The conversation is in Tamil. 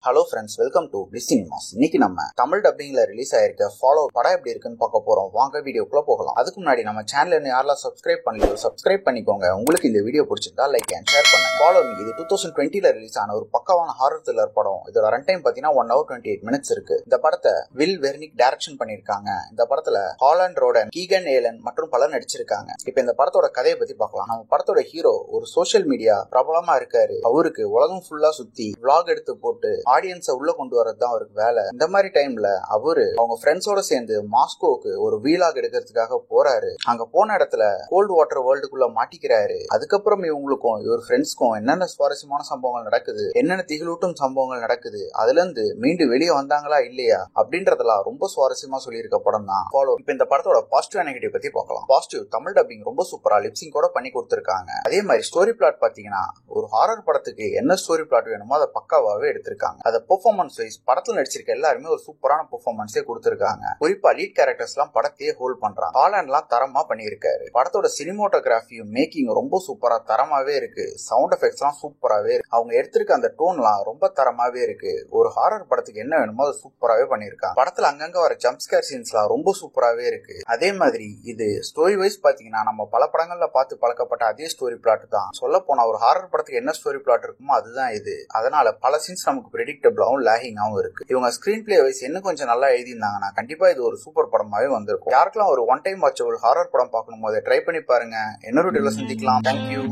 ஹலோ ஃப்ரெண்ட்ஸ், வெல்கம் டு பிஸ் சினிமாஸ். இன்னைக்கு நம்ம தமிழ் டப்பிங்ல ரிலீஸ் ஆயிருக்க ஃபாலோ படம் எப்படி இருக்குன்னு பார்க்க போறோம். வாங்க வீடியோக்குள்ள போகலாம். அதுக்கு முன்னாடி நம்ம சேனல் யாரெல்லாம் சப்ஸ்கிரைப் பண்ணலையோ சப்ஸ்கிரைப் பண்ணிக்கோங்க. உங்களுக்கு இந்த வீடியோ பிடிச்சிருந்தா லைக் அண்ட் ஷேர் பண்ணுங்க. ஃபாலோ மீ இது 2020ல ரிலீஸ் ஆன ஒரு பக்காவான ஹாரர் த்ரில்லர் படம். இதோட ரன் டைம் பாத்தீங்கன்னா 1 hour 28 minutes இருக்கு. இந்த படத்தை வில் வெர்னிக் டைரக்ஷன் பண்ணிருக்காங்க. இந்த படத்துல ஹாலண்ட் ரோடன், கீகன் ஏலன் மற்றும் பலர் நடிச்சிருக்காங்க. இப்ப இந்த படத்தோட கதையை பத்தி பார்க்கலாம். நம்ம படத்தோட ஹீரோ ஒரு சோசியல் மீடியா பிரபலமா இருக்காரு. அவருக்கு உலகம் ஃபுல்லா சுத்தி vlog எடுத்து போட்டு ஆடியன்ஸை உள்ள கொண்டு வரதுதான் அவருக்கு வேலை. இந்த மாதிரி டைம்ல அவரு அவங்க ஃப்ரெண்ட்ஸோட சேர்ந்து மாஸ்கோவுக்கு ஒரு வீலாக் எடுக்கிறதுக்காக போறாரு. அங்க போன இடத்துல கோல்டு வாட்டர் வேர்ல்டுக்குள்ள மாட்டிக்கிறாரு. அதுக்கப்புறம் இவங்களுக்கும் இவர் ஃப்ரெண்ட்ஸ்க்கும் என்னென்ன சுவாரஸ்யமான சம்பவங்கள் நடக்குது, என்னென்ன திகிலூட்டும் சம்பவங்கள் நடக்குது, அதுல இருந்து மீண்டும் வெளியே வந்தாங்களா இல்லையா அப்படின்றதெல்லாம் ரொம்ப சுவாரஸ்யமா சொல்லியிருக்க படம் தான் ஃபாலோ. இப்ப இந்த படத்தோட பாசிட்டிவ் அண்ட் நெகட்டிவ் பத்தி பார்க்கலாம். பாசிட்டிவ், தமிழ் டப்பிங் ரொம்ப சூப்பரா லிப்சிங் கூட பண்ணி கொடுத்திருக்காங்க. அதே மாதிரி ஸ்டோரி பிளாட் பாத்தீங்கன்னா ஒரு ஹாரர் படத்துக்கு என்ன ஸ்டோரி பிளாட் வேணுமோ அதை பக்காவாவே எடுத்திருக்காங்க. அதை பெர்ஃபார்மன்ஸ் வைஸ் படத்துல நடிச்சிருக்க எல்லாருமே ஒரு சூப்பரான பெர்ஃபார்மன்ஸே கொடுத்திருக்காங்க. குறிப்பா லீட் கேரக்டர்ஸ் எல்லாம் படத்தையே ஹோல்ட் பண்றாங்க. ஹாலண்ட் எல்லாம் தரமா பண்ணியிருக்காரு. படத்தோட சினிமோட்டோகிராஃபியும் மேக்கிங் ரொம்ப சூப்பரா தரமாவே இருக்கு. சவுண்ட் எஃபெக்ட்ஸ் எல்லாம் சூப்பராவே இருக்கு. அவங்க எடுத்திருக்க அந்த டோன்லாம் ரொம்ப தரமாவே இருக்கு. ஒரு ஹாரர் படத்துக்கு என்ன வேணுமோ அதை சூப்பராவே பண்ணிருக்காங்க. படத்துல அங்கங்க வர ஜம்ப் ஸ்கேர் சீன்ஸ்லாம் ரொம்ப சூப்பராவே இருக்கு. அதே மாதிரி இது ஸ்டோரி வைஸ் பாத்தீங்கன்னா நம்ம பல படங்கள்ல பார்த்து பழக்கப்பட்ட அதே ஸ்டோரி பிளாட் தான். சொல்ல போனா ஒரு ஹாரர் படத்துக்கு என்ன ஸ்டோரி பிளாட் இருக்குமோ அதுதான் இது. அதனால பல சீன்ஸ் நமக்கு பிரெடிக்டபிளாவும் லேகிங்காவும் இருக்கு. இவங்க ஸ்கிரீன் பிளே வைஸ் இன்னும் கொஞ்சம் நல்லா எழுதியிருந்தாங்கன்னா கண்டிப்பா இது ஒரு சூப்பர் படமாவே வந்திருக்கும். யாருக்கெல்லாம் ஒரு ஒன் டைம் வாட்சபிள் ஹாரர் படம் பார்க்கணும் போது ட்ரை பண்ணி பாருங்க. இன்னொரு வீடியோல சந்திக்கலாம். தேங்க்யூ.